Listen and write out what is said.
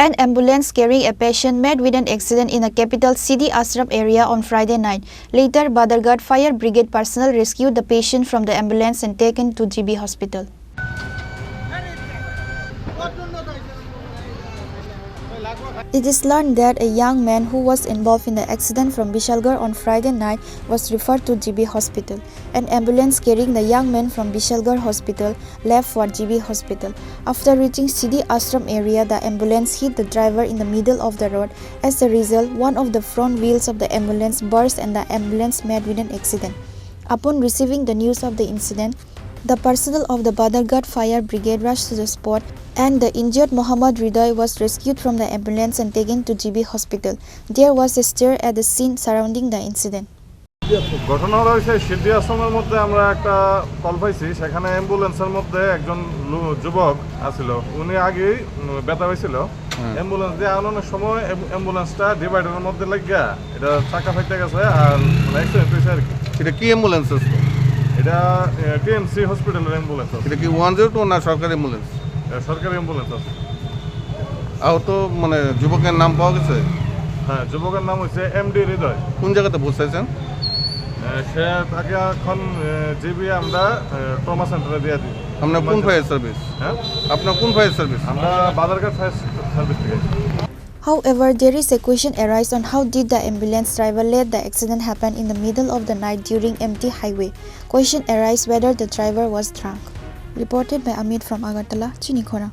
An ambulance carrying a patient met with an accident in the capital Siddhi Ashram area on Friday night. Later, Badarghat Fire Brigade personnel rescued the patient from the ambulance and taken to GB hospital. It is learned that a young man who was involved in the accident from Bishalgarh on Friday night was referred to GB hospital. An ambulance carrying the young man from Bishalgarh hospital left for GB hospital. After reaching Siddhi Ashram area, the ambulance hit the driver in the middle of the road. As a result, one of the front wheels of the ambulance burst and the ambulance met with an accident. Upon receiving the news of the incident, the personnel of the Badarghat Fire Brigade rushed to the spot and the injured Muhammad Riday was rescued from the ambulance and taken to GB hospital. There was a stir at the scene surrounding the incident. ঘটনা হয়েছে সিদ্ধি আশ্রমের মধ্যে আমরা একটা call পাইছি সেখানে অ্যাম্বুলেন্সের মধ্যে একজন যুবক আছিল উনি আগেই ব্যথা হয়েছিল অ্যাম্বুলেন্স দিয়ে আনানোর সময় অ্যাম্বুলেন্সটা ডিভাইডারের মধ্যে লাগিয়া এটা চাকা ফাইটে গেছে আর অ্যাক্সিডেন্ট হয়েছে আর কি এটা কি অ্যাম্বুলেন্স আছে এটা টিএমসি হসপিটালের অ্যাম্বুলেন্স আছে এটা কি 102 না সরকারি অ্যাম্বুলেন্স সরকারি অ্যাম্বুলেন্স আছে আহত মানে যুবকের নাম পাওয়া গেছে হ্যাঁ যুবকের নাম হচ্ছে এমডি হৃদয় কোন জায়গাতে পৌঁছাইছেন সে তাকে এখন জিবি আমরা ট্রমা সেন্টারে দিয়ে দিই আপনার কোন ফায়ার সার্ভিস হ্যাঁ আপনার কোন ফায়ার সার্ভিস আমরা বাদারঘাট ফায়ার সার্ভিস থেকে However, there is a question arise on how did the ambulance driver let the accident happen in the middle of the night during empty highway. Question arise whether the driver was drunk. Reported by Amit from Agartala, Chini, Khorang.